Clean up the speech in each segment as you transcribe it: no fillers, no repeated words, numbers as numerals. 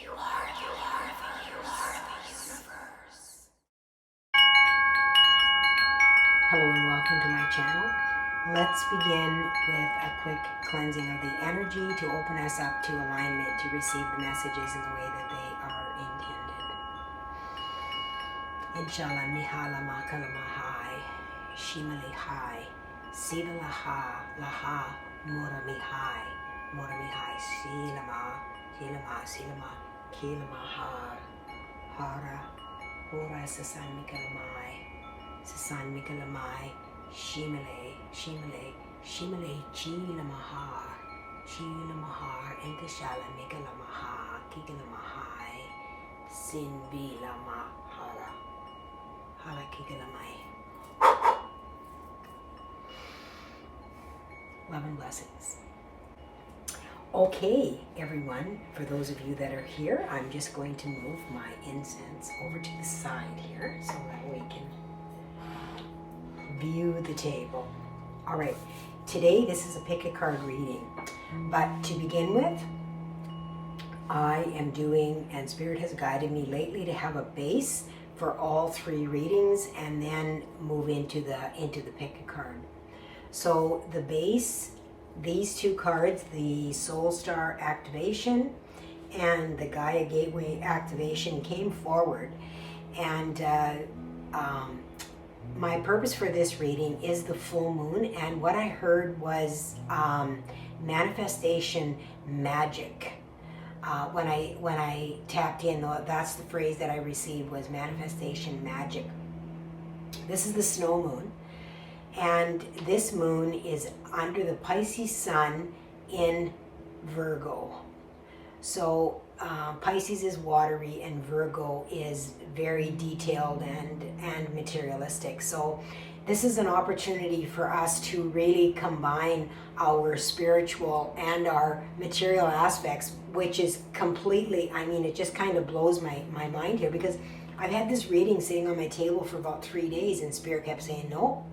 You are the universe. Hello and welcome to my channel. Let's begin with a quick cleansing of the energy to open us up to alignment to receive the messages in the way that they are intended. Inshallah mihala makala mahai, shimali hai, sida laha, laha, mura mihai, silama, kilama har, hara, hora sasan mikalamai, shimale, chilamahar, enkashala mikalamaha, kikalamahai, sinbilama, hara kikalamai. Love and blessings. Okay, everyone, for those of you that are here, I'm just going to move my incense over to the side here so that we can view the table. All right, today this is a pick a card reading, but to begin with, I am doing, and Spirit has guided me lately to have a base for all three readings and then move into the pick a card. So the base, these two cards, the Soul Star activation and the Gaia Gateway activation, came forward, and my purpose for this reading is the full moon, and what I heard was manifestation magic. When I tapped in, that's the phrase that I received, was manifestation magic. This is the snow moon, and this moon is under the Pisces sun in Virgo. So Pisces is watery and Virgo is very detailed and materialistic. So this is an opportunity for us to really combine our spiritual and our material aspects, which is completely, I mean, it just kind of blows my mind here, because I've had this reading sitting on my table for about 3 days, and Spirit kept saying, no.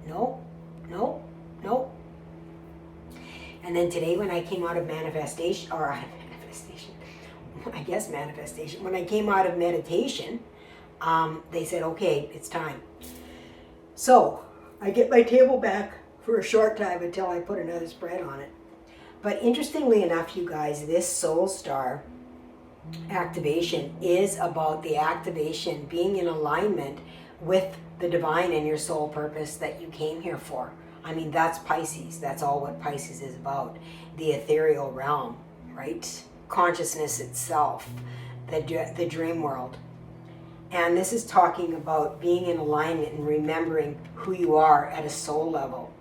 And then today when I came out of manifestation, when I came out of meditation, they said, okay, it's time. So I get my table back for a short time until I put another spread on it. But interestingly enough, you guys, this Soul Star activation is about the activation, being in alignment with the divine and your soul purpose that you came here for. I mean, that's Pisces. That's all what Pisces is about. The ethereal realm, right? Consciousness itself, the dream world. And this is talking about being in alignment and remembering who you are at a soul level.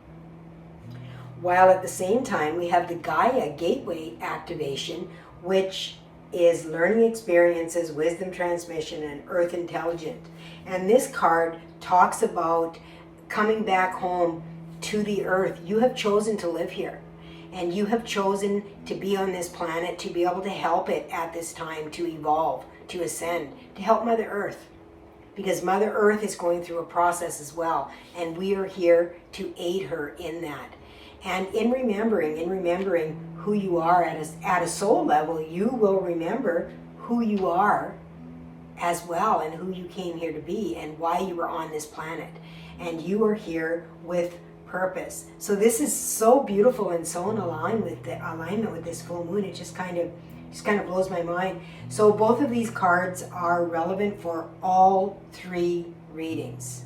While at the same time, we have the Gaia Gateway activation, which is learning experiences, wisdom transmission, and earth intelligent. And this card talks about coming back home to the earth. You have chosen to live here, and you have chosen to be on this planet to be able to help it at this time to evolve, to ascend, to help Mother Earth, because Mother Earth is going through a process as well, and we are here to aid her in that. And in remembering who you are at a soul level, you will remember who you are as well, and who you came here to be, and why you were on this planet. And you are here with purpose. So this is so beautiful and so in alignment with this full moon. It just kind of blows my mind. So both of these cards are relevant for all three readings.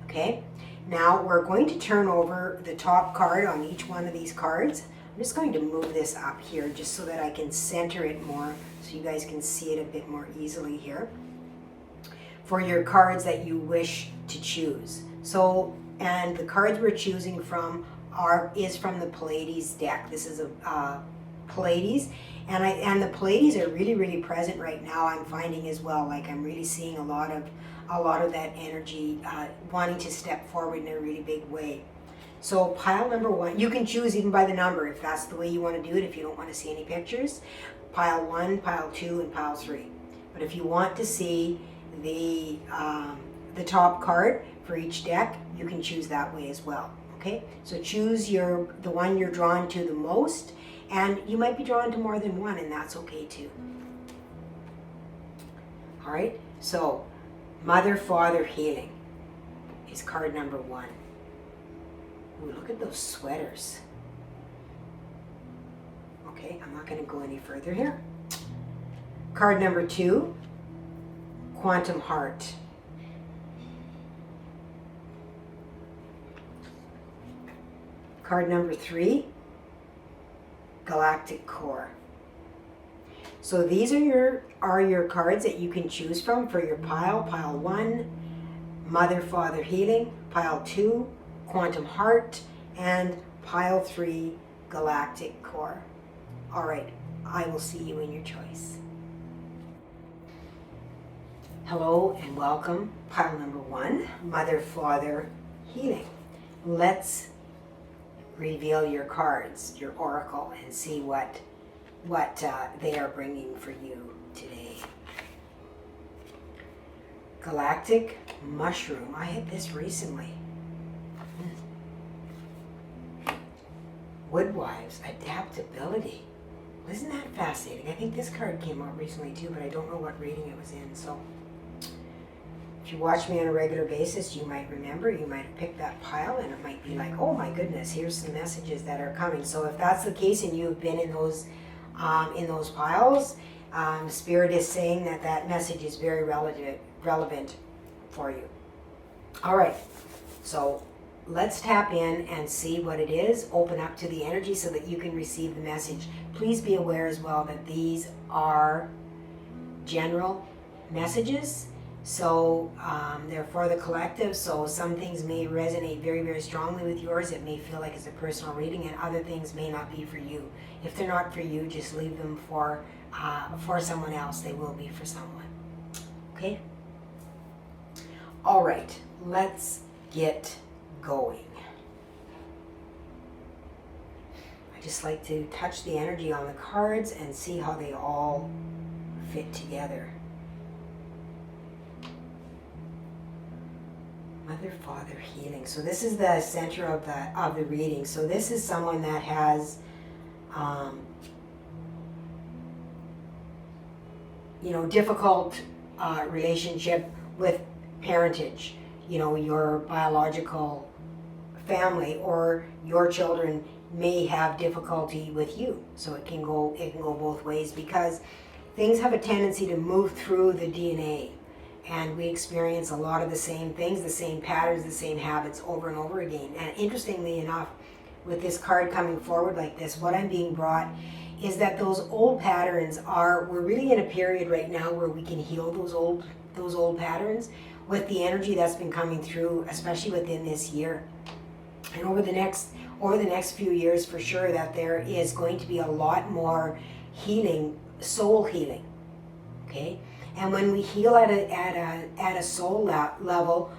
Okay? Now we're going to turn over the top card on each one of these cards. I'm just going to move this up here just so that I can center it more so you guys can see it a bit more easily here for your cards that you wish to choose. So, and the cards we're choosing from is from the Pleiades deck. This is a Pleiades, and the Pleiades are really, really present right now. I'm finding as well, like I'm really seeing a lot of that energy wanting to step forward in a really big way. So pile number one, you can choose even by the number if that's the way you want to do it, if you don't want to see any pictures. Pile 1, pile 2, and pile 3. But if you want to see the top card for each deck, you can choose that way as well. Okay, so choose the one you're drawn to the most, and you might be drawn to more than one, and that's okay too. All right, so Mother, Father, Healing is card number 1. Ooh, look at those sweaters. Okay, I'm not going to go any further here. Card number 2, Quantum Heart. Card number 3, Galactic Core. So these are your cards that you can choose from for your pile. Pile 1, Mother, Father, Healing. Pile 2, Quantum Heart. And pile 3, Galactic Core. All right, I will see you in your choice. Hello and welcome. Pile number 1, Mother, Father, Healing. Let's reveal your cards, your oracle, and see what they are bringing for you today. Galactic Mushroom. I had this recently. Woodwives, Adaptability. Isn't that fascinating? I think this card came out recently too, but I don't know what reading it was in. So if you watch me on a regular basis, you might remember, you might have picked that pile, and it might be like, oh my goodness, here's some messages that are coming. So if that's the case and you've been in those piles, Spirit is saying that message is very relevant for you. All right, so let's tap in and see what it is. Open up to the energy so that you can receive the message. Please be aware as well that these are general messages. So they're for the collective, so some things may resonate very, very strongly with yours. It may feel like it's a personal reading, and other things may not be for you. If they're not for you, just leave them for someone else. They will be for someone. Okay? All right, let's get going. I just like to touch the energy on the cards and see how they all fit together. Mother, Father, Healing. So this is the center of the reading. So this is someone that has, difficult relationship with parentage. Your biological family or your children may have difficulty with you. So it can go both ways, because things have a tendency to move through the DNA. And we experience a lot of the same things, the same patterns, the same habits over and over again. And interestingly enough, with this card coming forward like this, what I'm being brought is that those old patterns we're really in a period right now where we can heal those old patterns with the energy that's been coming through, especially within this year. And over the next few years, for sure, that there is going to be a lot more healing, soul healing. Okay? And when we heal at a soul level,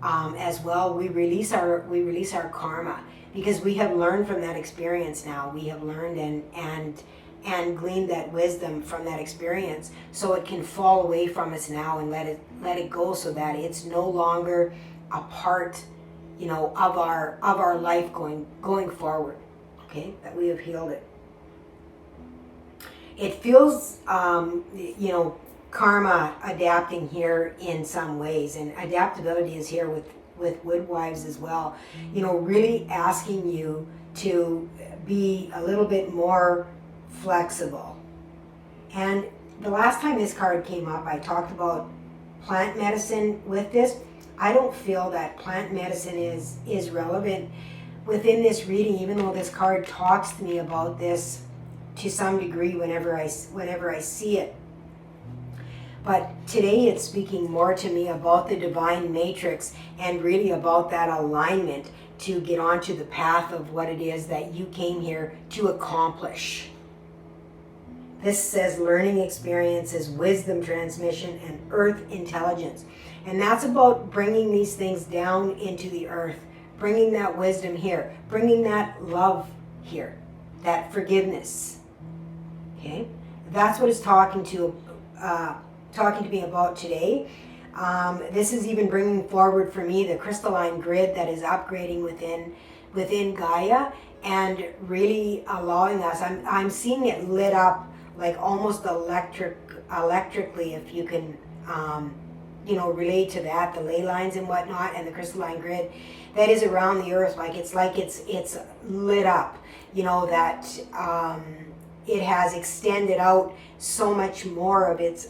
as well, we release our karma, because we have learned from that experience. Now we have learned and gleaned that wisdom from that experience, so it can fall away from us now and let it go, so that it's no longer a part, of our life going forward. Okay, that we have healed it. It feels, karma adapting here in some ways, and adaptability is here with Woodwives as well. Really asking you to be a little bit more flexible. And the last time this card came up, I talked about plant medicine with this. I don't feel that plant medicine is relevant within this reading, even though this card talks to me about this to some degree whenever I see it. But today it's speaking more to me about the divine matrix, and really about that alignment to get onto the path of what it is that you came here to accomplish. This says learning experiences, wisdom transmission, and earth intelligence. And that's about bringing these things down into the earth, bringing that wisdom here, bringing that love here, that forgiveness. Okay? That's what it's talking to me about today. This is even bringing forward for me the crystalline grid that is upgrading within Gaia, and really allowing us. I'm seeing it lit up like almost electrically, if you can relate to that, the ley lines and whatnot, and the crystalline grid that is around the earth. Like it's lit up, that it has extended out so much more of its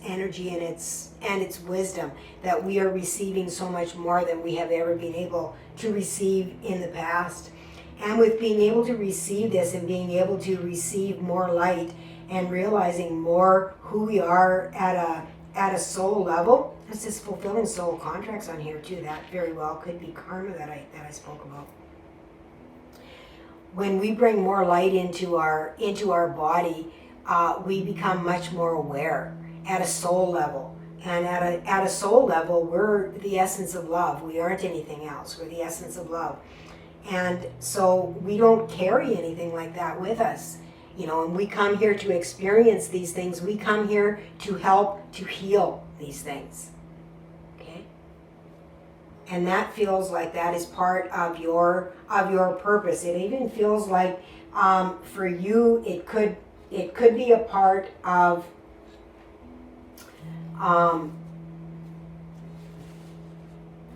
energy and its wisdom, that we are receiving so much more than we have ever been able to receive in the past. And with being able to receive this and being able to receive more light and realizing more who we are at a soul level, this is fulfilling soul contracts on here too. That very well could be karma that I spoke about. When we bring more light into our body, we become much more aware at a soul level. And at a soul level, we're the essence of love. We aren't anything else. We're the essence of love. And so we don't carry anything like that with us. And we come here to experience these things. We come here to help to heal these things. Okay? And that feels like that is part of your purpose. It even feels like for you it could be a part of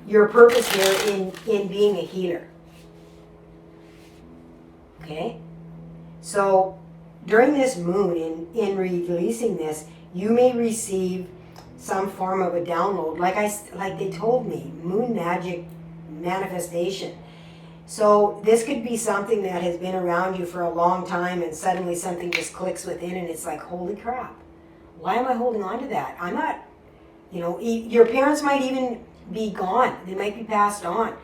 your purpose here in being a healer. Okay? So during this moon, in releasing this, you may receive some form of a download, like they told me, moon magic manifestation. So this could be something that has been around you for a long time, and suddenly something just clicks within, and it's like, holy crap, why am I holding on to that? I'm not, your parents might even be gone. They might be passed on.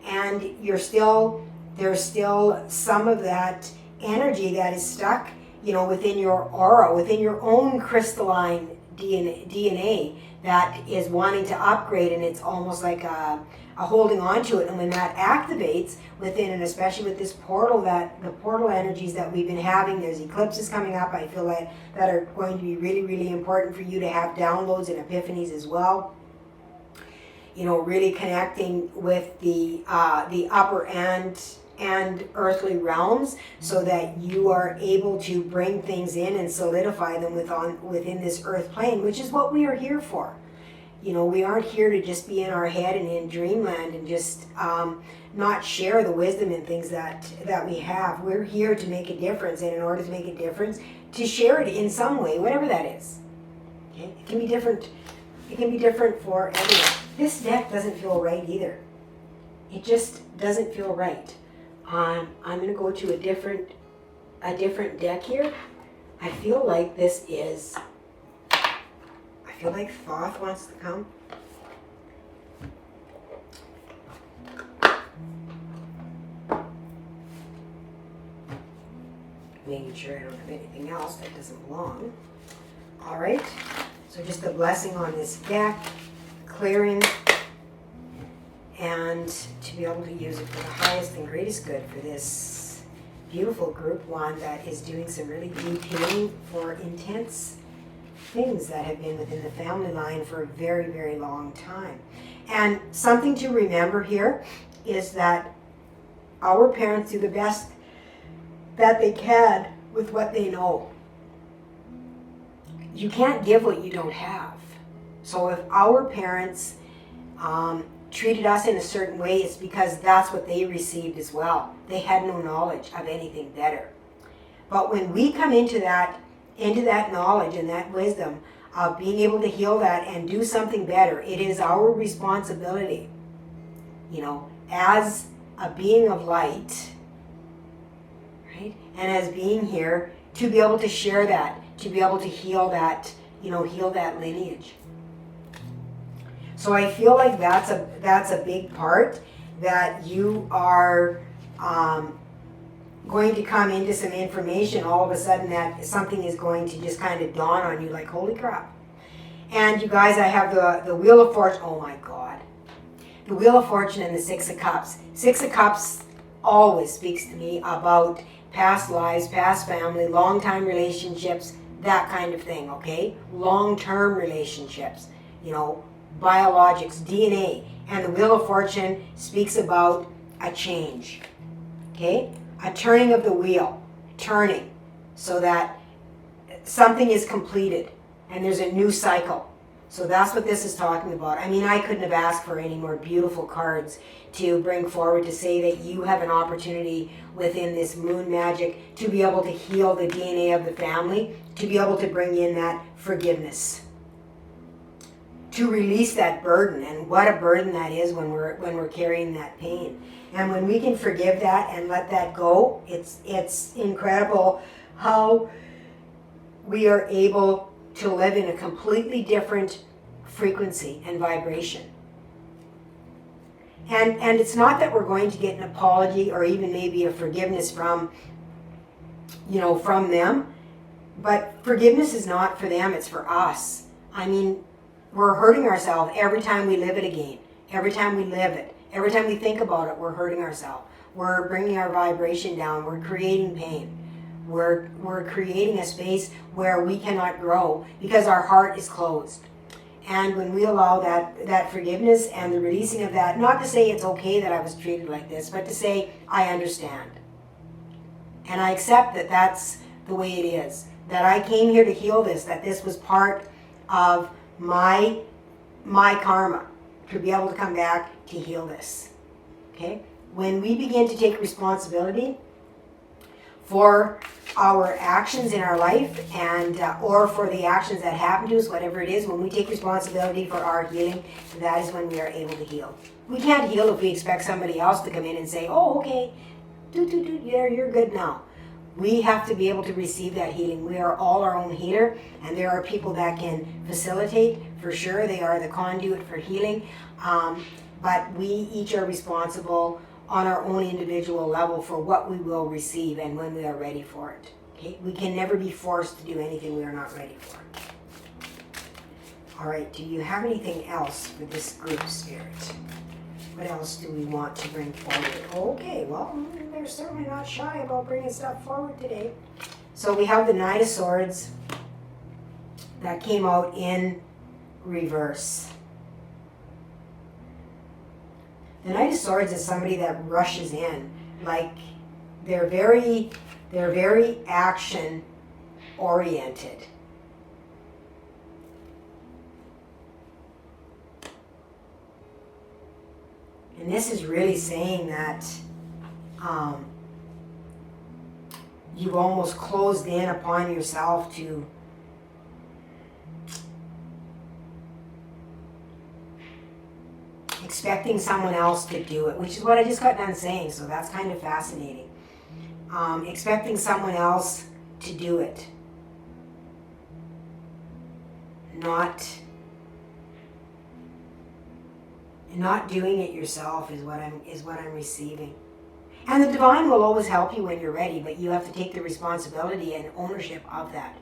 And there's still some of that energy that is stuck, within your aura, within your own crystalline DNA that is wanting to upgrade, and it's almost like a holding on to it. And when that activates within, and especially with this portal, the portal energies that we've been having, there's eclipses coming up, I feel like, that are going to be really, really important for you to have downloads and epiphanies as well. Really connecting with the upper and earthly realms, so that you are able to bring things in and solidify them within this earth plane, which is what we are here for. We aren't here to just be in our head and in dreamland and just not share the wisdom and things that we have. We're here to make a difference, and in order to make a difference, to share it in some way, whatever that is. Okay? It can be different. It can be different for everyone. This deck doesn't feel right either. It just doesn't feel right. I'm going to go to a different deck here. I feel like I feel like Thoth wants to come. Making sure I don't have anything else that doesn't belong. All right. So just a blessing on this deck, clearing, and to be able to use it for the highest and greatest good for this beautiful group one that is doing some really deep healing for intense things that have been within the family line for a very, very long time. And something to remember here is that our parents do the best that they can with what they know. You can't give what you don't have. So if our parents treated us in a certain way, it's because that's what they received as well. They had no knowledge of anything better. But when we come into that knowledge and that wisdom of being able to heal that and do something better, it is our responsibility, as a being of light, right? And as being here, to be able to share that, to be able to heal that, heal that lineage. So I feel like that's a big part, that you are going to come into some information all of a sudden, that something is going to just kind of dawn on you like, holy crap. And you guys, I have the Wheel of Fortune. Oh my God. The Wheel of Fortune and the Six of Cups. Six of Cups always speaks to me about past lives, past family, long-time relationships, that kind of thing, okay? Long-term relationships, biologics, DNA. And the Wheel of Fortune speaks about a change, okay? A turning of the wheel, turning, so that something is completed and there's a new cycle. So that's what this is talking about. I mean, I couldn't have asked for any more beautiful cards to bring forward to say that you have an opportunity within this moon magic to be able to heal the DNA of the family, to be able to bring in that forgiveness, to release that burden. And what a burden that is when we're carrying that pain. And when we can forgive that and let that go, it's incredible how we are able to live in a completely different frequency and vibration. And it's not that we're going to get an apology or even maybe a forgiveness from them, but forgiveness is not for them, it's for us. I mean, we're hurting ourselves every time we live it again, every time we live it, every time we think about it, we're hurting ourselves. We're bringing our vibration down, we're creating pain. We're creating a space where we cannot grow because our heart is closed. And when we allow that forgiveness and the releasing of that, not to say it's okay that I was treated like this, but to say, I understand. And I accept that that's the way it is. That I came here to heal this, that this was part of my karma, to be able to come back to heal this. Okay? When we begin to take responsibility for our actions in our life and or for the actions that happen to us, whatever it is, when we take responsibility for our healing, that is when we are able to heal. We can't heal if we expect somebody else to come in and say, oh, okay, you're good now. We have to be able to receive that healing. We are all our own healer, and there are people that can facilitate, for sure. They are the conduit for healing, but we each are responsible on our own individual level for what we will receive and when we are ready for it. Okay? We can never be forced to do anything we are not ready for. All right, do you have anything else for this group, Spirit? What else do we want to bring forward? Okay, well, they're certainly not shy about bringing stuff forward today. So we have the Knight of Swords that came out in reverse. The Knight of Swords is somebody that rushes in, like they're very action oriented. And this is really saying that you've almost closed in upon yourself to expecting someone else to do it, which is what I just got done saying, so that's kind of fascinating. Expecting someone else to do it. Not doing it yourself is what I'm receiving. And the divine will always help you when you're ready, but you have to take the responsibility and ownership of that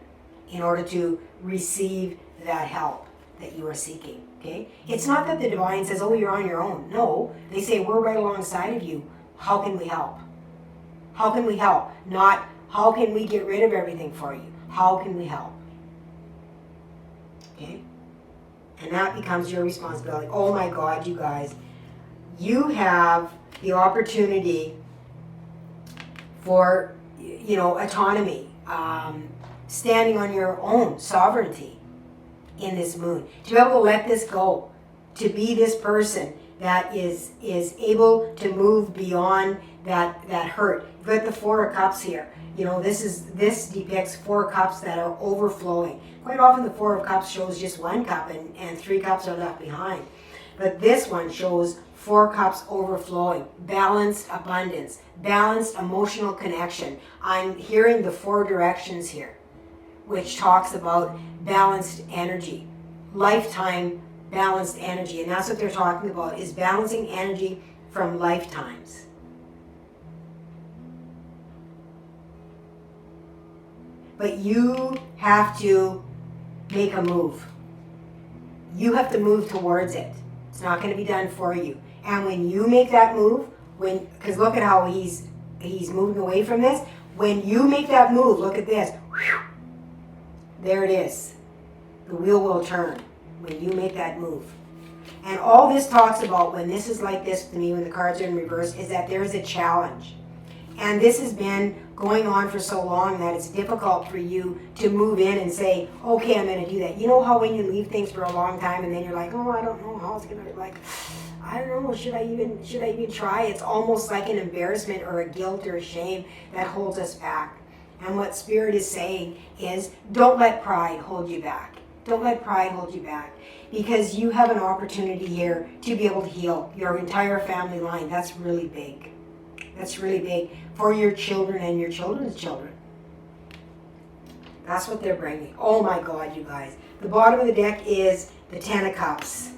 in order to receive that help that you are seeking. Okay? It's not that the divine says, oh, you're on your own. No, they say, we're right alongside of you. How can we help? How can we help? Not, how can we get rid of everything for you? How can we help? Okay? And that becomes your responsibility. Oh my God, you guys. You have the opportunity for, autonomy, standing on your own, sovereignty in this moon. To be able to let this go. To be this person that is able to move beyond that hurt. You've got the Four of Cups here. This depicts 4 cups that are overflowing. Quite often the 4 of Cups shows just 1 cup and 3 cups are left behind. But this one shows 4 cups overflowing, balanced abundance, balanced emotional connection. I'm hearing the 4 directions here, which talks about balanced energy, lifetime balanced energy. And that's what they're talking about, is balancing energy from lifetimes. But you have to make a move. You have to move towards it. It's not going to be done for you. And when you make that move, because look at how he's moving away from this. When you make that move, look at this. Whew, there it is. The wheel will turn when you make that move. And all this talks about when this is like this to me, when the cards are in reverse, is that there is a challenge. And this has been going on for so long that it's difficult for you to move in and say, okay, I'm going to do that. You know how when you leave things for a long time and then you're like, oh, I don't know how it's going to, like, I don't know, should I even try? It's almost like an embarrassment or a guilt or a shame that holds us back. And what Spirit is saying is, don't let pride hold you back. Don't let pride hold you back. Because you have an opportunity here to be able to heal your entire family line. That's really big. That's really big for your children and your children's children. That's what they're bringing. Oh my God, you guys. The bottom of the deck is the Ten of Cups.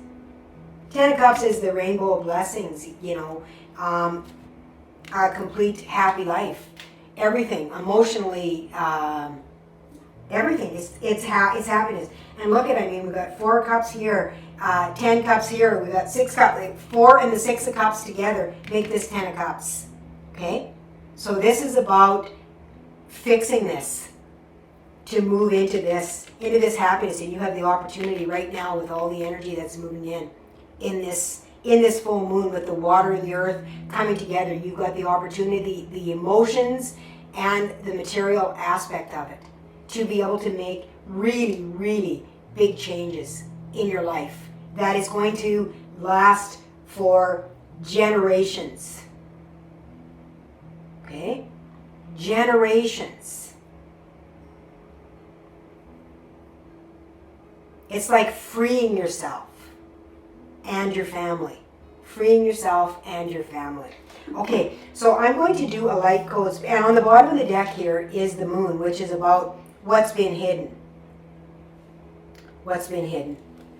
Ten of Cups is the rainbow of blessings, you know, a complete happy life. Everything, emotionally, everything. It's happiness. And look at, I mean, we've got 4 cups here, 10 cups here, we've got 6 cups, like 4 and the 6 of cups together make this 10 of cups. Okay? So this is about fixing this to move into this happiness, and you have the opportunity right now with all the energy that's moving in this full moon with the water and the earth coming together. You've got the opportunity, the emotions and the material aspect of it, to be able to make really, really big changes in your life that is going to last for generations. Okay? Generations. It's like freeing yourself and your family. Freeing yourself and your family. Okay, so I'm going to do a light code, and on the bottom of the deck here is the moon, which is about what's been hidden. What's been hidden.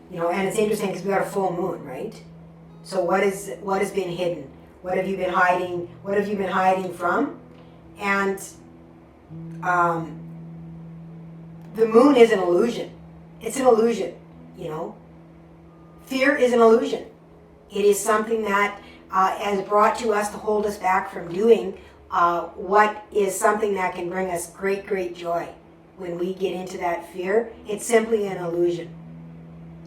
You know, and it's interesting because we got a full moon, right? So what has been hidden? What have you been hiding? What have you been hiding from? And the moon is an illusion. It's an illusion, you know. Fear is an illusion. It is something that is brought to us to hold us back from doing what is something that can bring us great, great joy. When we get into that fear, it's simply an illusion.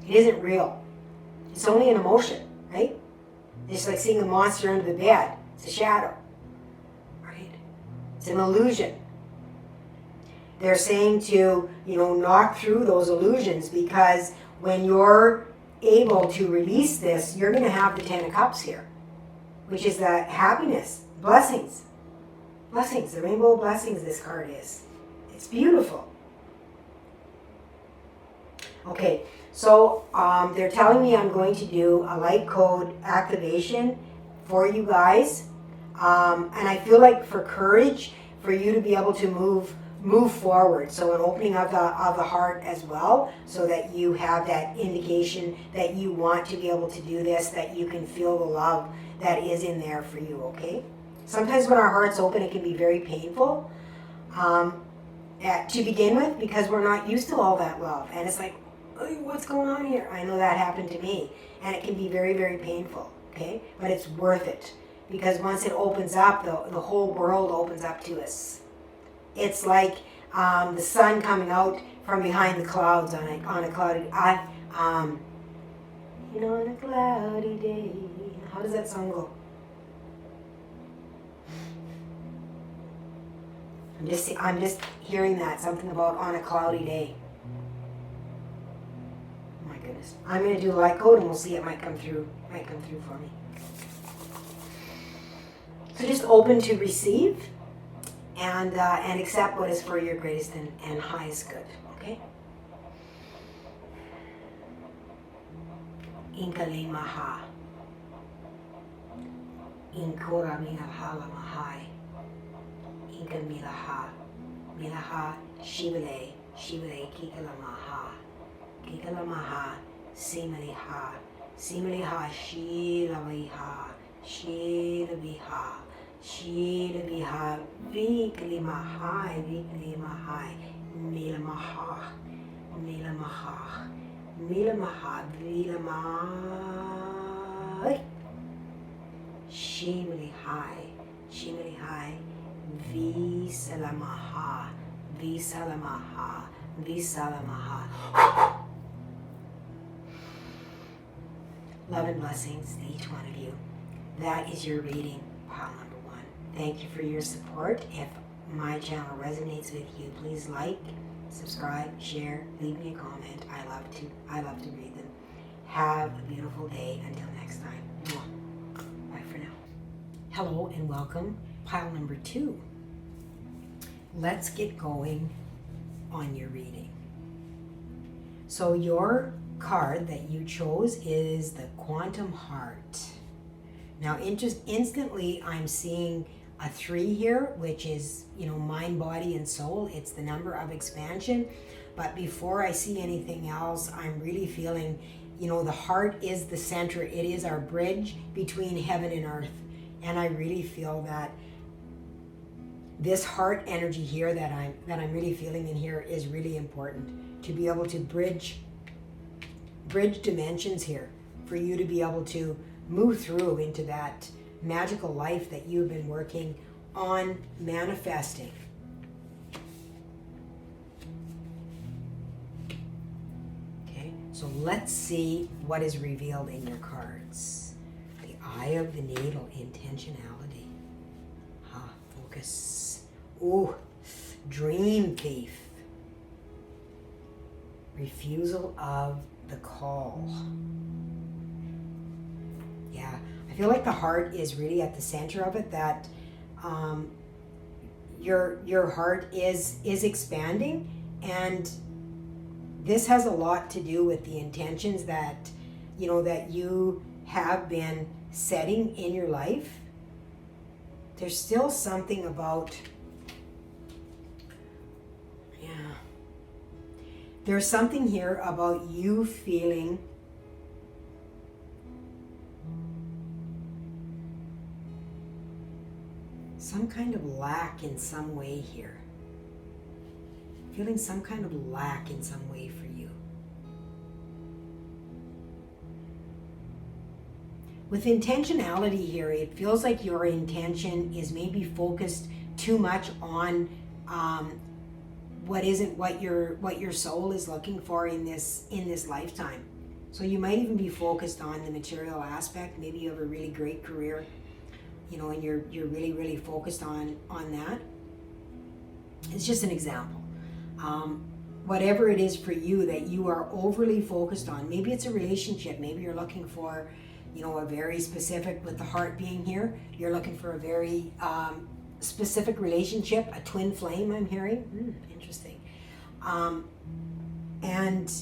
It isn't real. It's only an emotion, right? It's like seeing a monster under the bed. It's a shadow, right? It's an illusion. They're saying to, you know, knock through those illusions, because when you're able to release this, you're going to have the 10 of Cups here, which is the happiness, blessings. Blessings, the rainbow of blessings this card is. It's beautiful. Okay, so they're telling me I'm going to do a light code activation for you guys. And I feel like for courage, for you to be able to move forward. So an opening of the heart as well, so that you have that indication that you want to be able to do this, that you can feel the love that is in there for you, okay? Sometimes when our heart's open, it can be very painful to begin with, because we're not used to all that love. And it's like, what's going on here? I know that happened to me. And it can be very, very painful, okay? But it's worth it. Because once it opens up, the whole world opens up to us. It's like the sun coming out from behind the clouds on a cloudy, on a cloudy day. How does that song go? I'm just hearing that, something about on a cloudy day. Oh my goodness. I'm going to do a light code and we'll see, it might come through for me. So just open to receive and accept what is for your greatest and highest good, okay? Inkale maha. Inkora milahala mahai. Inka milaha. Milaha shivale. Shivale kikala maha. Kikala maha. Simaliha. Simaliha shilaviha. Shilaviha. Shilaviha. Vikli mahai. Vikli mahai. Milamaha. Milamaha. Milamaha. Vilamai. Shimalihai. Shimalihai. Visalamaha. Visalamaha. Visalamaha. Love and blessings to each one of you. That is your reading, pile number 1. Thank you for your support. If my channel resonates with you, please like, subscribe, share, leave me a comment. I love to read them. Have a beautiful day. Until next time. Bye for now. Hello and welcome. Pile number 2. Let's get going on your reading. So your card that you chose is the Quantum Heart. Now instantly I'm seeing a 3 here, which is, mind, body, and soul. It's the number of expansion. But before I see anything else, I'm really feeling, the heart is the center. It is our bridge between heaven and earth. And I really feel that this heart energy here that I'm really feeling in here is really important to be able to bridge dimensions here, for you to be able to move through into that magical life that you've been working on manifesting. Okay, so let's see what is revealed in your cards. The Eye of the Needle, intentionality. Focus. Ooh, Dream Thief. Refusal of the call. Yeah, I feel like the heart is really at the center of it, that your heart is expanding, and this has a lot to do with the intentions that that you have been setting in your life. There's still something about, there's something here about you feeling some kind of lack in some way here. Feeling some kind of lack in some way for you. With intentionality here, it feels like your intention is maybe focused too much on what isn't what your soul is looking for in this lifetime. So you might even be focused on the material aspect. Maybe you have a really great career, and you're really, really focused on that. It's just an example. Whatever it is for you that you are overly focused on, maybe it's a relationship, maybe you're looking for, a very specific, with the heart being here, you're looking for a very specific relationship, a twin flame I'm hearing. Interesting. And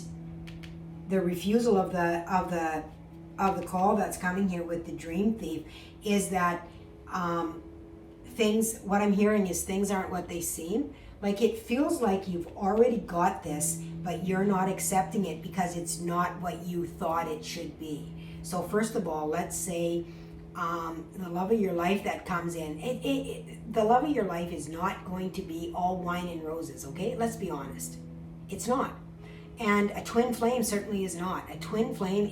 the refusal of the call that's coming here with the Dream Thief is that what I'm hearing is things aren't what they seem. Like, it feels like you've already got this, but you're not accepting it because it's not what you thought it should be. So first of all, let's say the love of your life that comes in, the love of your life is not going to be all wine and roses, okay? Let's be honest. It's not. And a twin flame certainly is not. A twin flame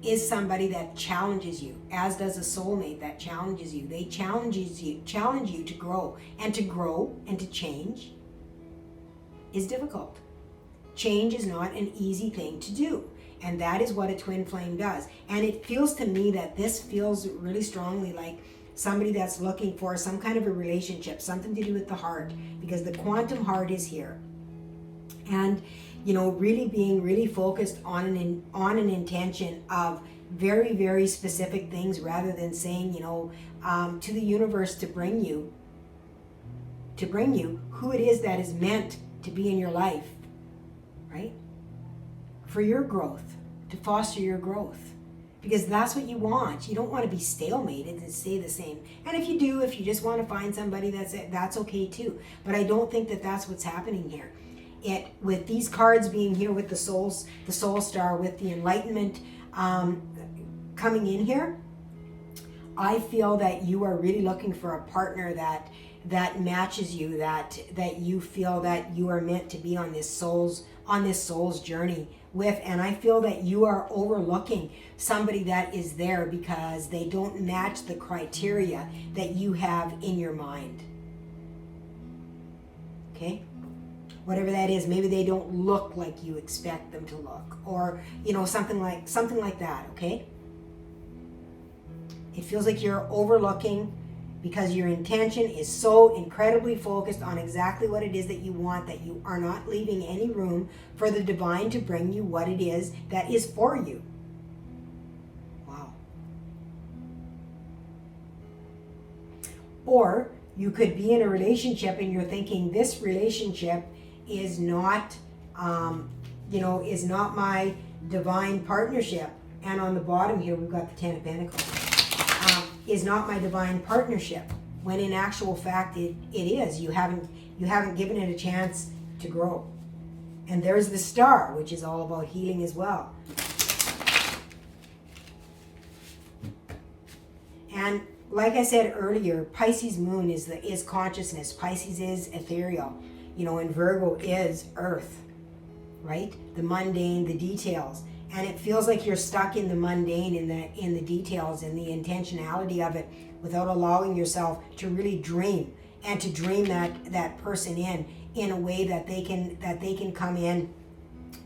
is somebody that challenges you, as does a soulmate that challenges you. They challenge you to grow. And to change is difficult. Change is not an easy thing to do. And that is what a twin flame does. And it feels to me that this feels really strongly like somebody that's looking for some kind of a relationship, something to do with the heart, because the quantum heart is here. And, really being really focused on an intention of very, very specific things, rather than saying, to the universe to bring you who it is that is meant to be in your life, right? For your growth, to foster your growth, because that's what you want. You don't want to be stalemated and stay the same. And if you just want to find somebody that's okay too. But I don't think that that's what's happening here. With these cards being here, with the soul star, with the enlightenment coming in here, I feel that you are really looking for a partner that matches you, that you feel that you are meant to be on this soul's journey with. And I feel that you are overlooking somebody that is there because they don't match the criteria that you have in your mind. Okay? Whatever that is, maybe they don't look like you expect them to look, or something like that. Okay? It feels like you're overlooking because your intention is so incredibly focused on exactly what it is that you want that you are not leaving any room for the divine to bring you what it is that is for you. Wow. Or you could be in a relationship and you're thinking this relationship is not, is not my divine partnership. And on the bottom here, we've got the Ten of Pentacles. Is not my divine partnership, when in actual fact it is. You haven't given it a chance to grow. And there's the Star, which is all about healing as well. And like I said earlier, Pisces moon is consciousness. Pisces is ethereal, and Virgo is earth, right? The mundane, the details. And it feels like you're stuck in the mundane, in the details, and the intentionality of it, without allowing yourself to really dream, and to dream that person in a way that they can come in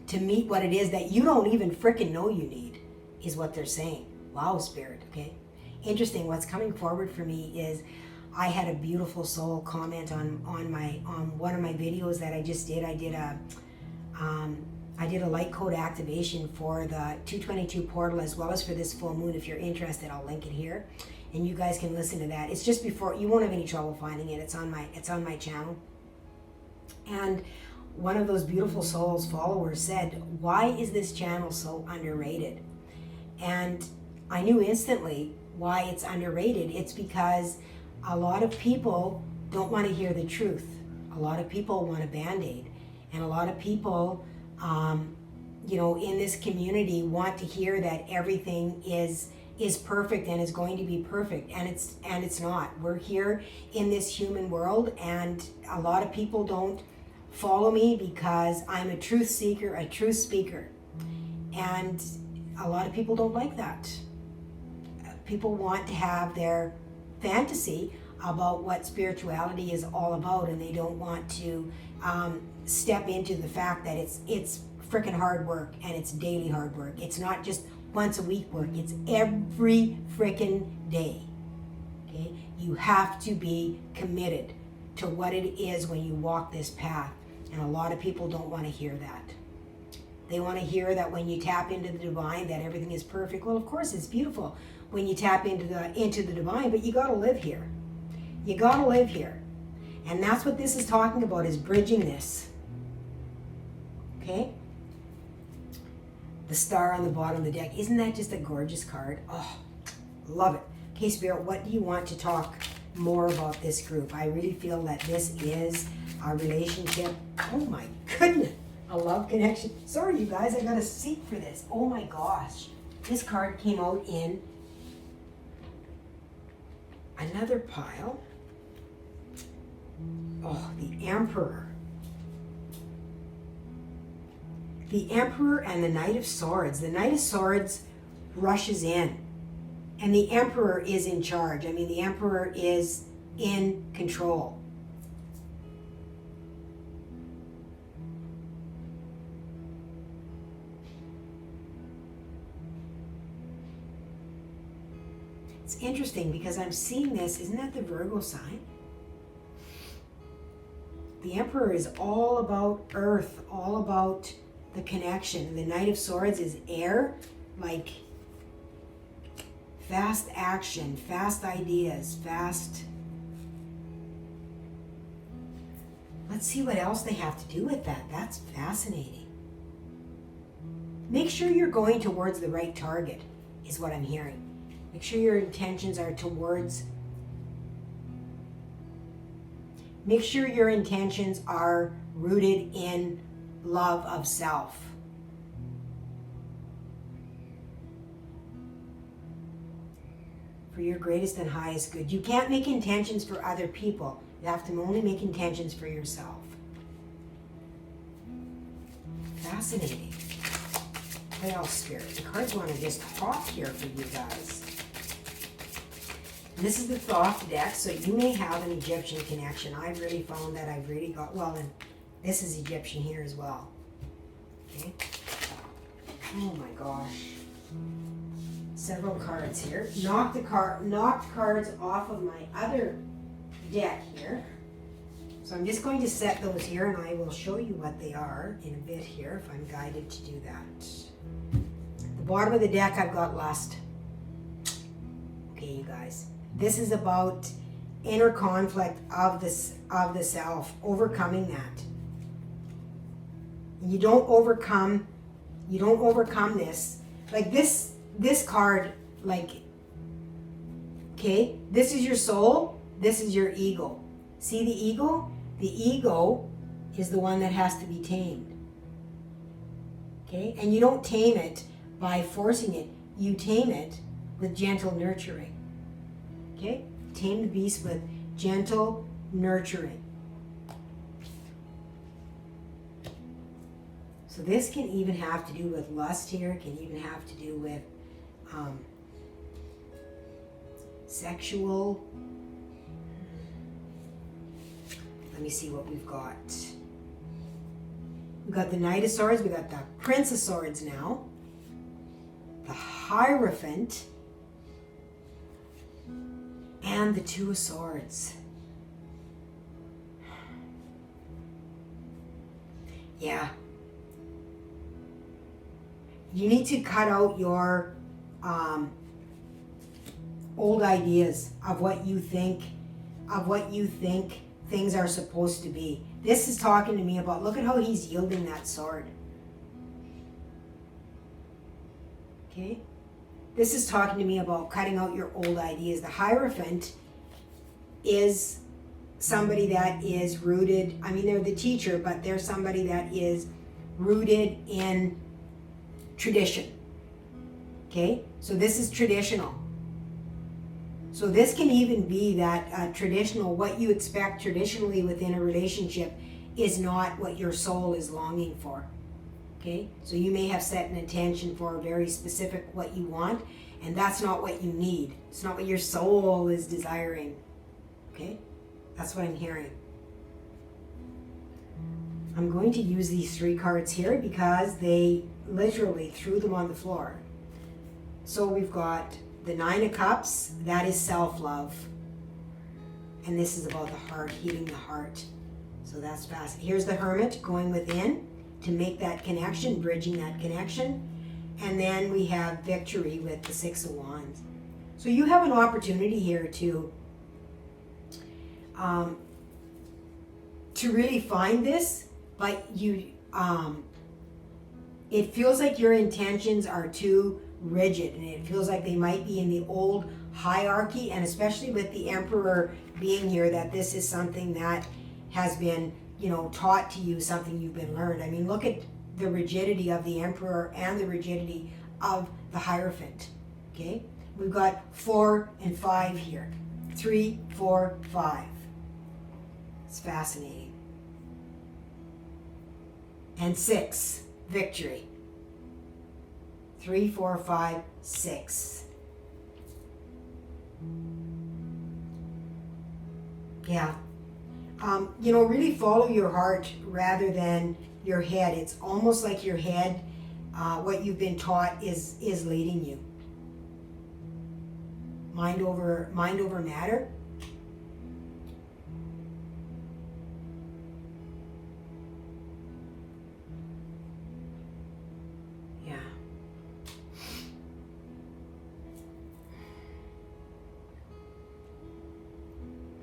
to meet what it is that you don't even frickin' know you need, is what they're saying. Wow, Spirit. Okay, interesting. What's coming forward for me is, I had a beautiful soul comment on one of my videos that I just did. I did a light code activation for the 222 portal, as well as for this full moon. If you're interested, I'll link it here, and you guys can listen to that. It's just before, you won't have any trouble finding it. It's on my channel. And one of those beautiful souls followers said, "Why is this channel so underrated?" And I knew instantly why it's underrated. It's because a lot of people don't want to hear the truth. A lot of people want a Band-Aid, and a lot of people in this community want to hear that everything is perfect and is going to be perfect, and it's not. We're here in this human world, and a lot of people don't follow me because I'm a truth seeker, a truth speaker, and a lot of people don't like that. People want to have their fantasy about what spirituality is all about, and they don't want to step into the fact that it's freaking hard work, and it's daily hard work. It's not just once a week work, it's every freaking day. Okay, you have to be committed to what it is when you walk this path, and a lot of people don't want to hear that. They want to hear that when you tap into the divine, that everything is perfect. Well, of course it's beautiful when you tap into the divine, but you got to live here. You got to live here. And that's what this is talking about, is bridging this. Okay? The Star on the bottom of the deck. Isn't that just a gorgeous card? Oh, love it. Okay, Spirit, what do you want to talk more about this group? I really feel that this is a relationship. Oh my goodness. A love connection. Sorry, you guys, I got to seek for this. Oh my gosh. This card came out in another pile. Oh, the Emperor. The Emperor and the Knight of Swords. The Knight of Swords rushes in, and the Emperor is in charge. I mean, the Emperor is in control. It's interesting because I'm seeing this. Isn't that the Virgo sign? The Emperor is all about earth, all about the connection. The Knight of Swords is air, like fast action, fast ideas, fast. Let's see what else they have to do with that. That's fascinating. Make sure you're going towards the right target, is what I'm hearing. Make sure your intentions are towards. Make sure your intentions are rooted in love of self. For your greatest and highest good. You can't make intentions for other people. You have to only make intentions for yourself. Fascinating. What else, Spirit? The cards want to just talk here for you guys. This is the Thoth deck, so you may have an Egyptian connection. I've really found that I've really got, well, and this is Egyptian here as well. Okay? Oh my gosh. several cards here. Knocked cards off of my other deck here. So I'm just going to set those here, and I will show you what they are in a bit here if I'm guided to do that. The bottom of the deck I've got lust. Okay, you guys. This is about inner conflict of the self, overcoming that. You don't overcome this. Like this card, like, okay, this is your soul, this is your ego. See the ego? The ego is the one that has to be tamed. Okay? And you don't tame it by forcing it. You tame it with gentle nurturing. Okay? Tame the beast with gentle nurturing. So this can even have to do with lust here. It can even have to do with sexual. Let me see what we've got. We've got the Knight of Swords. We've got the Prince of Swords now. The Hierophant. And the Two of Swords. Yeah. You need to cut out your old ideas of what you think things are supposed to be. This is talking to me about, look at how he's yielding that sword. Okay? This is talking to me about cutting out your old ideas. The Hierophant is somebody that is rooted, I mean, they're the teacher, but they're somebody that is rooted in tradition. Okay? So this is traditional. So this can even be that traditional, what you expect traditionally within a relationship is not what your soul is longing for. Okay? So you may have set an intention for a very specific what you want, and that's not what you need. It's not what your soul is desiring. Okay? That's what I'm hearing. I'm going to use these three cards here because they literally threw them on the floor. So we've got the Nine of Cups, that is self-love. And this is about the heart, healing the heart. So that's fast. Here's the Hermit going within to make that connection, bridging that connection. And then we have Victory with the Six of Wands. So you have an opportunity here to really find this, but it feels like your intentions are too rigid, and it feels like they might be in the old hierarchy, and especially with the Emperor being here, that this is something that has been, taught to you, something you've been learned. I mean, look at the rigidity of the Emperor and the rigidity of the Hierophant. Okay? We've got 4 and 5 here. 3, 4, 5. It's fascinating. And 6, Victory. 3, 4, 5, 6. Yeah. Really follow your heart rather than your head. It's almost like your head, what you've been taught is leading you. Mind over matter.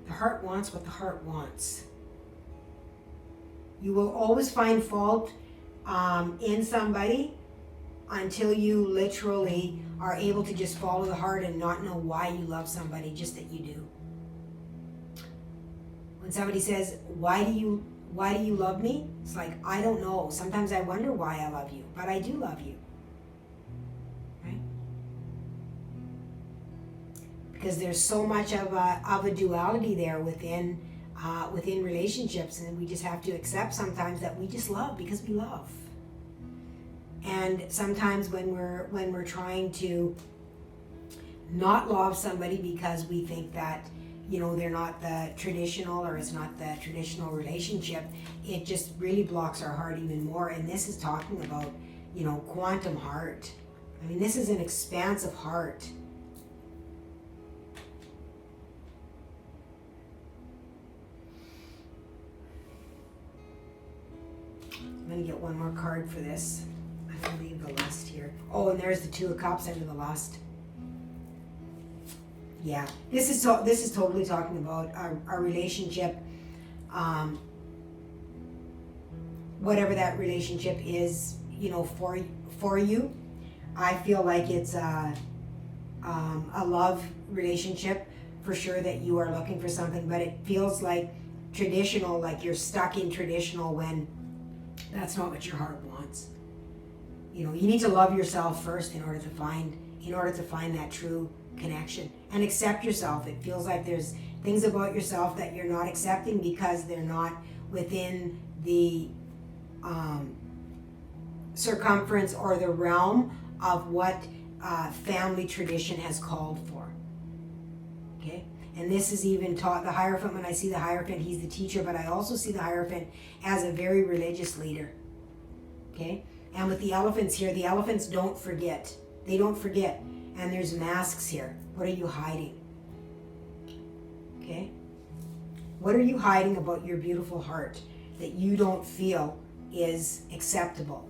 The heart wants what the heart wants. You will always find fault in somebody until you literally are able to just follow the heart and not know why you love somebody, just that you do. When somebody says, why do you love me? It's like, I don't know. Sometimes I wonder why I love you, but I do love you. Right? Because there's so much of a duality there within relationships, and we just have to accept sometimes that we just love because we love. And sometimes when we're trying to not love somebody because we think that they're not the traditional, or it's not the traditional relationship, it just really blocks our heart even more. And this is talking about quantum heart, I mean, this is an expansive heart. I'm going to get one more card for this. I'm going to leave the lust here. Oh, and there's the Two of Cups under the lust. Yeah, this is totally talking about our relationship, whatever that relationship is, you know, for you. I feel like it's a love relationship for sure, that you are looking for something, but it feels like traditional, like you're stuck in traditional when that's not what your heart wants. You know, you need to love yourself first in order to find that true connection, and accept yourself. It feels like there's things about yourself that you're not accepting because they're not within the circumference or the realm of what family tradition has called for. Okay? And this is even taught, the Hierophant, when I see the Hierophant, he's the teacher, but I also see the Hierophant as a very religious leader. Okay? And with the elephants here, the elephants don't forget. They don't forget. And there's masks here. What are you hiding? Okay? What are you hiding about your beautiful heart that you don't feel is acceptable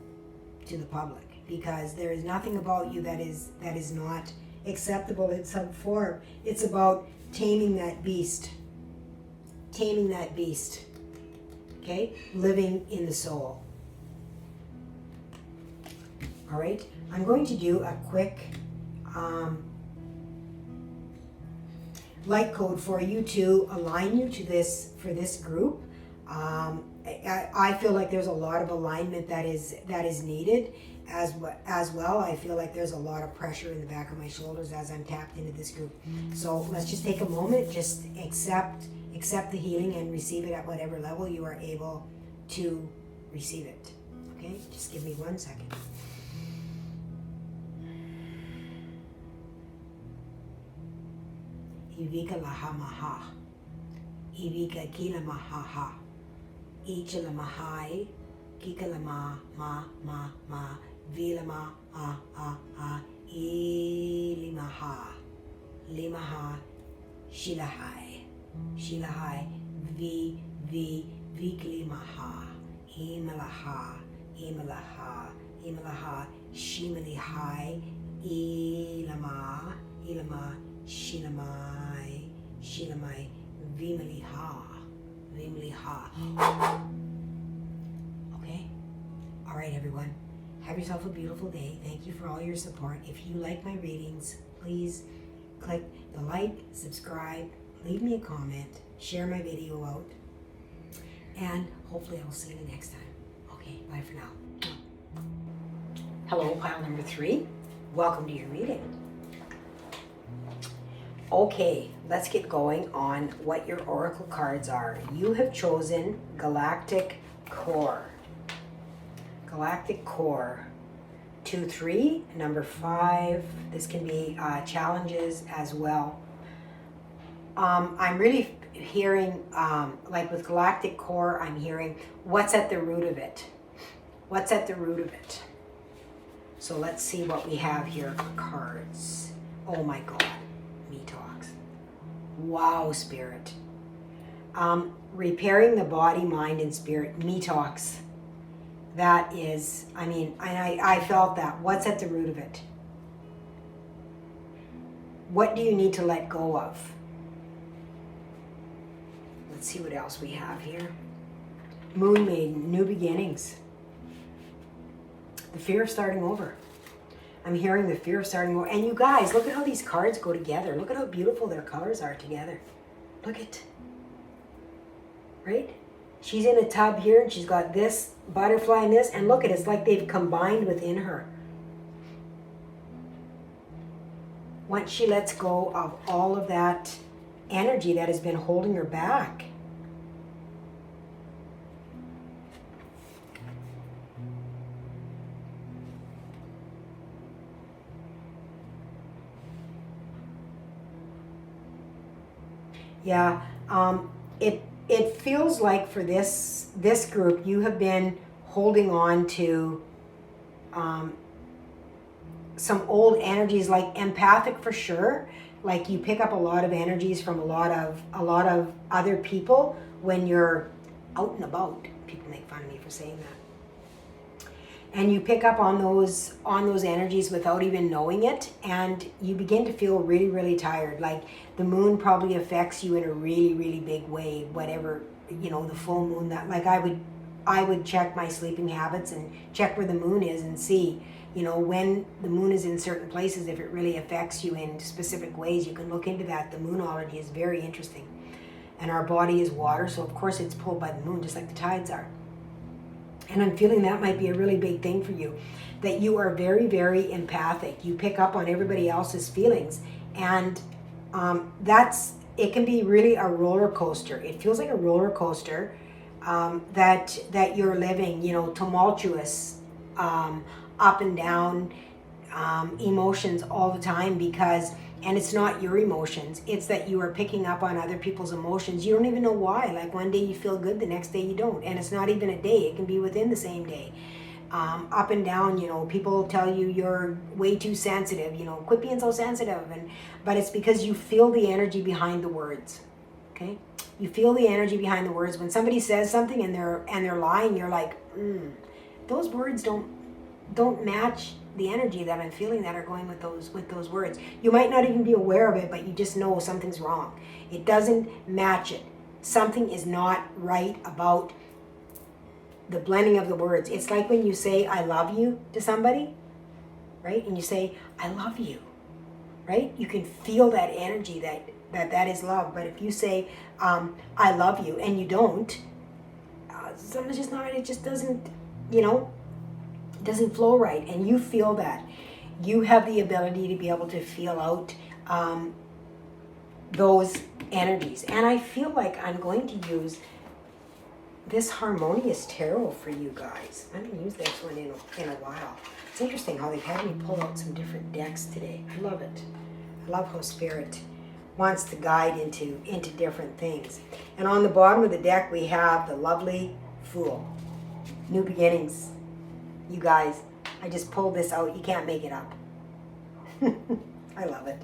to the public? Because there is nothing about you that is not acceptable in some form. It's about taming that beast. Taming that beast. Okay? Living in the soul. All right? I'm going to do a quick light code for you to align you to this, for this group. I feel like there's a lot of alignment that is needed as well. I feel like there's a lot of pressure in the back of my shoulders as I'm tapped into this group. So let's just take a moment, just accept the healing and receive it at whatever level you are able to receive it. Okay, just give me 1 second. Ivika laha maha, Ivika kila maha, Ichala mahai, Kikala ma, Vila ma, Ilimaha, Limaha, Shilahai, Vikli maha, Imalaha, Shimalihai, Ilama, Shilamai, Vimaliha. Okay? All right, everyone. Have yourself a beautiful day. Thank you for all your support. If you like my readings, please click the like, subscribe, leave me a comment, share my video out, and hopefully I'll see you next time. Okay, bye for now. Hello, pile number 3. Welcome to your reading. Okay, let's get going on what your oracle cards are. You have chosen Galactic Core. Galactic Core. 2-3, number 5. This can be challenges as well. I'm really hearing, like with Galactic Core, I'm hearing what's at the root of it. What's at the root of it? So let's see what we have here for cards. Oh my God. Me talks. Wow, Spirit. Repairing the body, mind, and spirit. Me talks. That is, I mean, I felt that. What's at the root of it? What do you need to let go of? Let's see what else we have here. Moon Maiden, new beginnings. The fear of starting over. I'm hearing the fear of starting over. And you guys, look at how these cards go together. Look at how beautiful their colors are together. Look at, right? She's in a tub here and she's got this butterfly and this. And look at it, it's like they've combined within her. Once she lets go of all of that energy that has been holding her back. Yeah, it feels like for this group, you have been holding on to some old energies, like empathic for sure. Like you pick up a lot of energies from a lot of other people when you're out and about. People make fun of me for saying that. And you pick up on those energies without even knowing it, and you begin to feel really, really tired. Like the moon probably affects you in a really, really big way. Whatever, you know, the full moon. That, like, I would check my sleeping habits and check where the moon is and see, you know, when the moon is in certain places, if it really affects you in specific ways. You can look into that. The moonology is very interesting. And our body is water, so of course it's pulled by the moon, just like the tides are. And I'm feeling that might be a really big thing for you, that you are very, very empathic. You pick up on everybody else's feelings, and it can be really a roller coaster. It feels like a roller coaster that you're living, you know, tumultuous, up and down emotions all the time, and it's not your emotions, it's that you are picking up on other people's emotions. You don't even know why. Like one day you feel good, the next day you don't, and it's not even a day, it can be within the same day. Up and down, you know, people tell you you're way too sensitive, you know, quit being so sensitive, but it's because you feel the energy behind the words. Okay, you feel the energy behind the words. When somebody says something and they're lying, you're like, those words don't match the energy that I'm feeling that are going with those words. You might not even be aware of it, but you just know something's wrong. It doesn't match it. Something is not right about the blending of the words. It's like when you say I love you to somebody, right? And you say I love you, right? You can feel that energy that is love. But if you say I love you and you don't, something's just not, it just doesn't, you know, doesn't flow right, and you feel that. You have the ability to be able to feel out those energies. And I feel like I'm going to use this harmonious tarot for you guys. I haven't used this one in a while. It's interesting how they've had me pull out some different decks today. I love it. I love how Spirit wants to guide into different things. And on the bottom of the deck we have the lovely Fool. New beginnings. You guys, I just pulled this out. You can't make it up. I love it.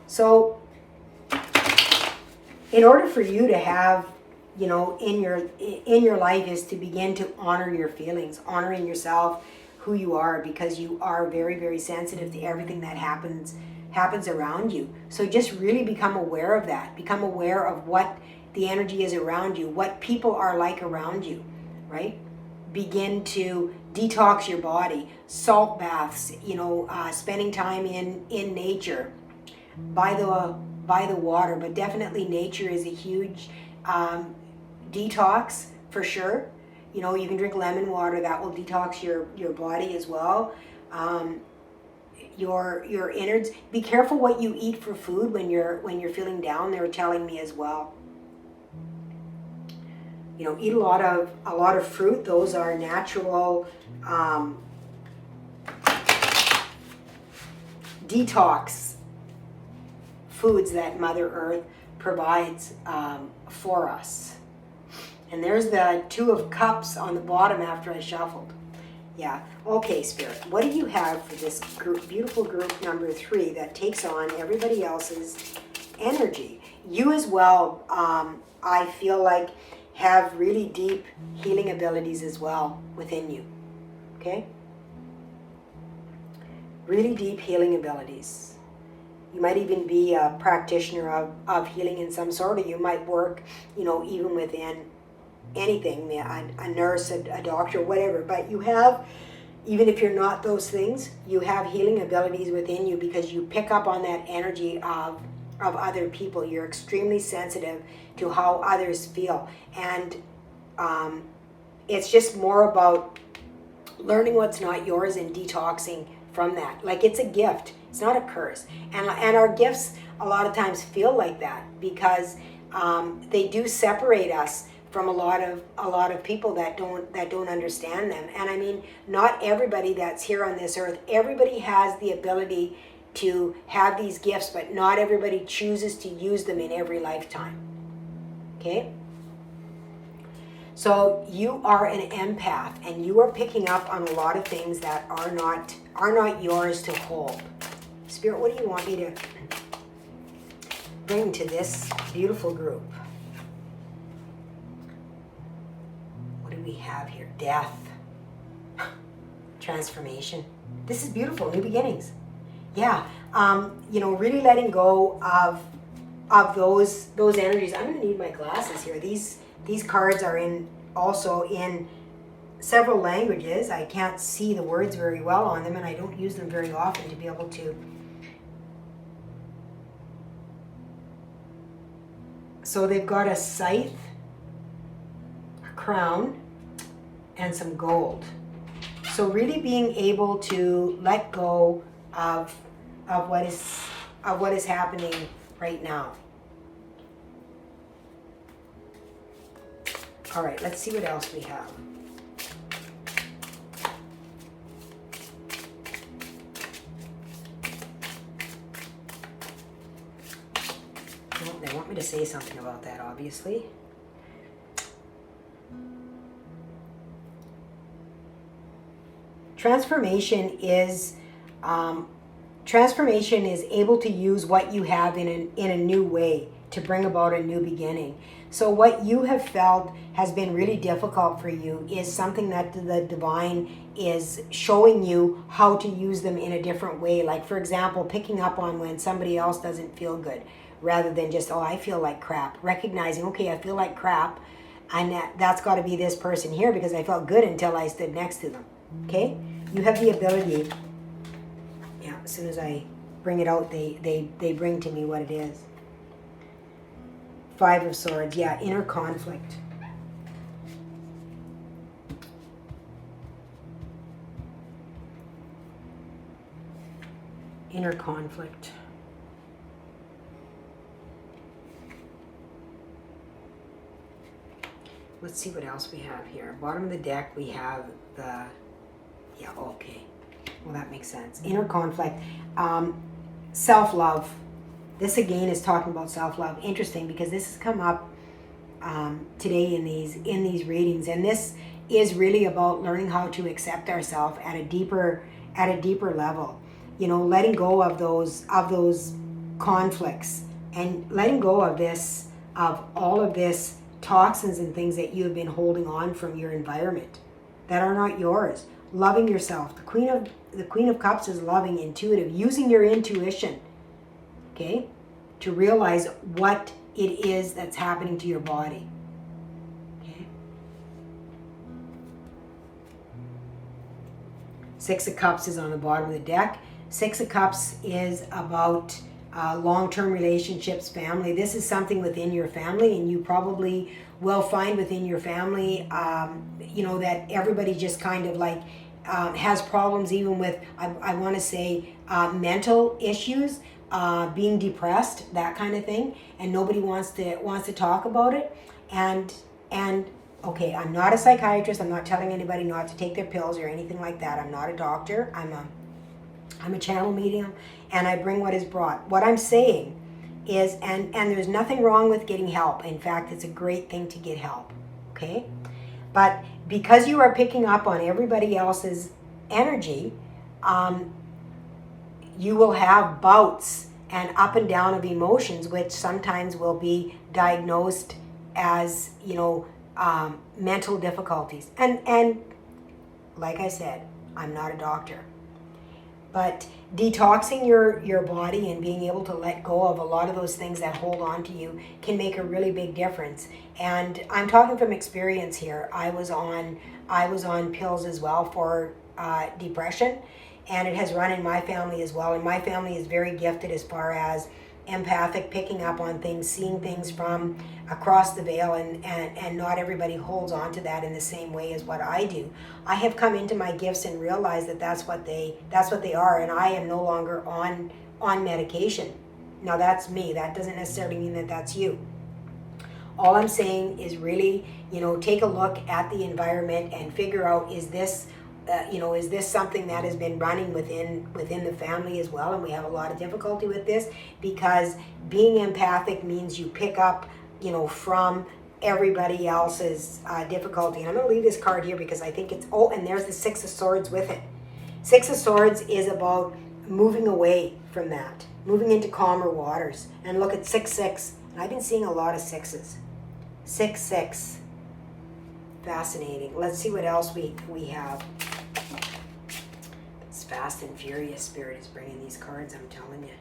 So, in order for you to have, you know, in your life, is to begin to honor your feelings, honoring yourself, who you are, because you are very, very sensitive to everything that happens around you. So just really become aware of that. Become aware of what the energy is around you, what people are like around you, right? Begin to detox your body, salt baths, you know, spending time in nature, by the water. But definitely nature is a huge detox for sure. You know, you can drink lemon water, that will detox your body as well. Your innards. Be careful what you eat for food when you're feeling down. They were telling me as well. You know, eat a lot of fruit. Those are natural detox foods that Mother Earth provides for us. And there's the Two of Cups on the bottom after I shuffled. Yeah. Okay, Spirit. What do you have for this group, beautiful group number 3 that takes on everybody else's energy? You as well, I feel like, have really deep healing abilities as well within you. Okay? Really deep healing abilities. You might even be a practitioner of healing in some sort, or you might work, you know, even within anything, a nurse, a doctor, whatever. But you have, even if you're not those things, you have healing abilities within you because you pick up on that energy of other people. You're extremely sensitive to how others feel, and it's just more about learning what's not yours and detoxing from that. Like, it's a gift, it's not a curse. And our gifts a lot of times feel like that because they do separate us from a lot of people that don't understand them. And I mean, not everybody that's here on this earth, everybody has the ability to have these gifts, but not everybody chooses to use them in every lifetime. Okay? So you are an empath, and you are picking up on a lot of things that are not yours to hold. Spirit, what do you want me to bring to this beautiful group? What do we have here? Death. Transformation. This is beautiful. New beginnings. Yeah. Really letting go of those energies. I'm going to need my glasses here. These cards are also in several languages. I can't see the words very well on them, and I don't use them very often to be able to. So they've got a scythe, a crown, and some gold. So really being able to let go of what is happening right now. All right, let's see what else we have. Well, they want me to say something about that, obviously. Transformation is able to use what you have in a new way to bring about a new beginning. So what you have felt has been really difficult for you is something that the divine is showing you how to use them in a different way. Like, for example, picking up on when somebody else doesn't feel good, rather than just, oh, I feel like crap. Recognizing, okay, I feel like crap, and that's got to be this person here because I felt good until I stood next to them. Okay? You have the ability, yeah, as soon as I bring it out, they bring to me what it is. Five of Swords, yeah, inner conflict. Inner conflict. Let's see what else we have here. Bottom of the deck, we have the, yeah, okay. Well, that makes sense. Inner conflict. Self-love. This again is talking about self-love. Interesting, because this has come up today in these readings, and this is really about learning how to accept ourselves at a deeper level. You know, letting go of those conflicts and letting go of all of this toxins and things that you have been holding on from your environment that are not yours. Loving yourself. The Queen of Cups is loving, intuitive, using your intuition. Okay, to realize what it is that's happening to your body. Okay. Six of Cups is on the bottom of the deck. Six of Cups is about long-term relationships, family. This is something within your family, and you probably will find within your family, that everybody just kind of like has problems, even with, I want to say, mental issues. Being depressed, that kind of thing, and nobody wants to talk about it. And okay, I'm not a psychiatrist. I'm not telling anybody not to take their pills or anything like that. I'm not a doctor. I'm a channel medium, and I bring what is brought. What I'm saying is, and there's nothing wrong with getting help. In fact, it's a great thing to get help. Okay, but because you are picking up on everybody else's energy, you will have bouts and up and down of emotions, which sometimes will be diagnosed as, mental difficulties. And like I said, I'm not a doctor. But detoxing your body and being able to let go of a lot of those things that hold on to you can make a really big difference. And I'm talking from experience here. I was on pills as well for depression. And it has run in my family as well. And my family is very gifted as far as empathic, picking up on things, seeing things from across the veil, and not everybody holds on to that in the same way as what I do. I have come into my gifts and realized that that's what they are, and I am no longer on medication. Now that's me. That doesn't necessarily mean that that's you. All I'm saying is really, take a look at the environment and figure out, is this something that has been running within the family as well? And we have a lot of difficulty with this, because being empathic means you pick up, from everybody else's difficulty. And I'm going to leave this card here because I think it's, oh, and there's the Six of Swords with it. Six of Swords is about moving away from that, moving into calmer waters. And look at 6-6. And I've been seeing a lot of sixes. 6-6. Fascinating. Let's see what else we have. It's fast and furious. Spirit is bringing these cards, I'm telling you.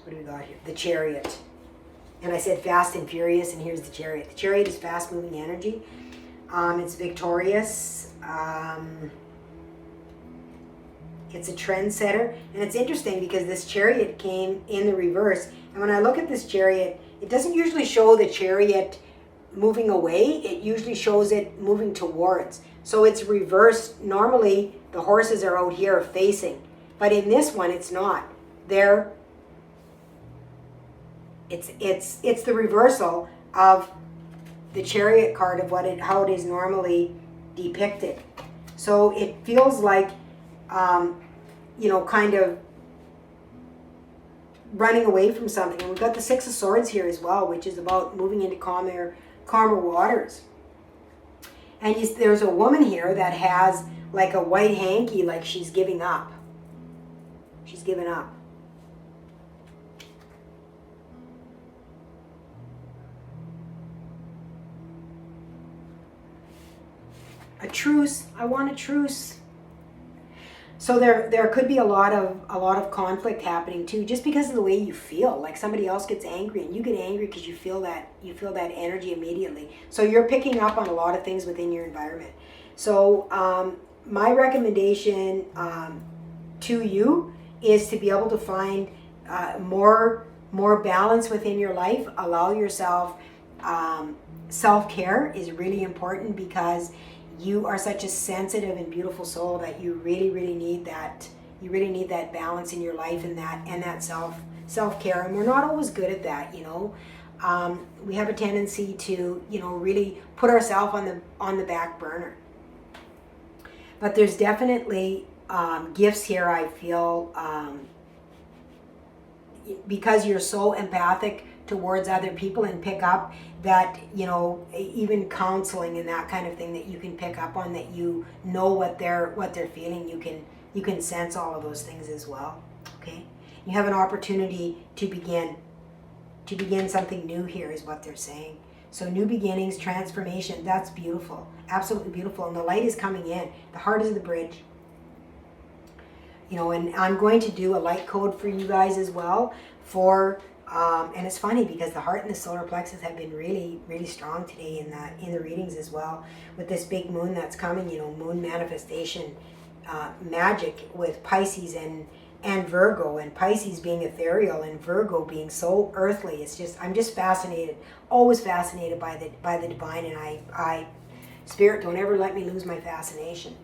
What do we got here? The Chariot. And I said fast and furious, and here's the Chariot. The Chariot is fast-moving energy. It's victorious. It's a trendsetter. And it's interesting because this Chariot came in the reverse. And when I look at this Chariot, it doesn't usually show the Chariot moving away. It usually shows it moving towards. So it's reversed. Normally, the horses are out here facing. But in this one, it's not. It's the reversal of the Chariot card of how it is normally depicted. So it feels like, kind of running away from something. And we've got the Six of Swords here as well, which is about moving into calmer waters. And there's a woman here that has like a white hanky, like she's giving up. She's given up. A truce. I want a truce. So there could be a lot of conflict happening too, just because of the way you feel. Like somebody else gets angry, and you get angry because you feel that energy immediately. So you're picking up on a lot of things within your environment. So my recommendation to you is to be able to find more balance within your life. Allow yourself self-care is really important, because you are such a sensitive and beautiful soul that you really need that. You really need that balance in your life, and that self-care. And we're not always good at that, we have a tendency to, really put ourselves on the back burner. But there's definitely gifts here, I feel, because you're so empathic towards other people and pick up that, even counseling and that kind of thing that you can pick up on, that what they're feeling. You can sense all of those things as well. Okay? You have an opportunity to begin something new here, is what they're saying. So new beginnings, transformation, that's beautiful. Absolutely beautiful. And the light is coming in. The heart is the bridge. And I'm going to do a light code for you guys as well and it's funny because the heart and the solar plexus have been really, really strong today in the readings as well, with this big moon that's coming, moon manifestation, magic with Pisces and Virgo, and Pisces being ethereal and Virgo being so earthly. I'm just fascinated, always fascinated by the divine, and I Spirit, don't ever let me lose my fascination,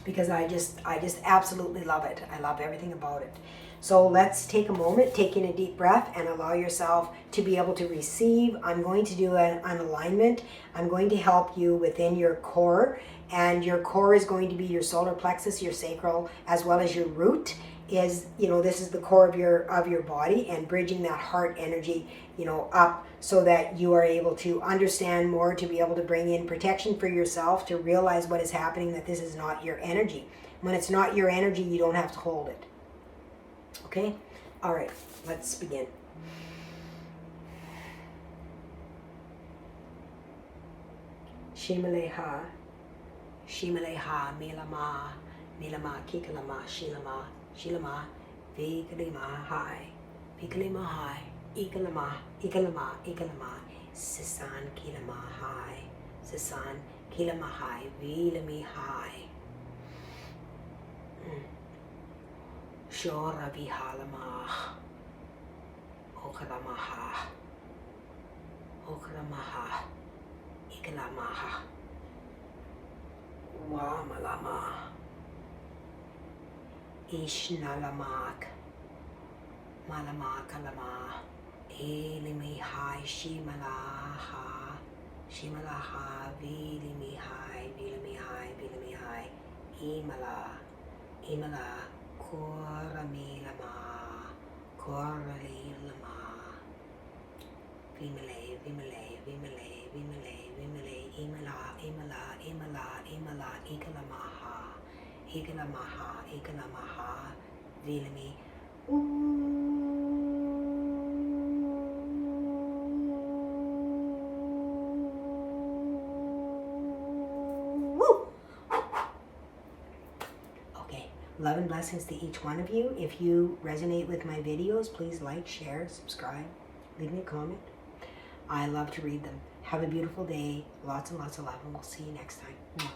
because I just absolutely love it. I love everything about it. So let's take a moment, take in a deep breath, and allow yourself to be able to receive. I'm going to do an alignment. I'm going to help you within your core, and your core is going to be your solar plexus, your sacral, as well as your root. This is the core of your body, and bridging that heart energy, up, so that you are able to understand more, to be able to bring in protection for yourself, to realize what is happening, that this is not your energy. When it's not your energy, you don't have to hold it. Okay? All right, let's begin. Shimaleha, Shimaleha, Milama, Nilama, Kikalama, Shilama, Vikalima, Hai, Vikalima, Hai, Ikalama, Sisan, Kilama, Hai, Sisan, Kilama, Hai, Vilami, Hai. Shora Vihalama, Okalamaha, Ikalamaha, Wamalama, Ishnalamak, Malamakalama, Elimihai, Shimalaha, Vilimihai, Imala, Koramilama, Vimale, Vimale, Vimale, Vimale, Vimale, Imala, Imala, Imala, Imala, Ikalamaha, Ikalamaha, Ikalamaha, Vilami. Okay, love and blessings to each one of you. If you resonate with my videos, please like, share, subscribe, leave me a comment. I love to read them. Have a beautiful day. Lots and lots of love, and we'll see you next time.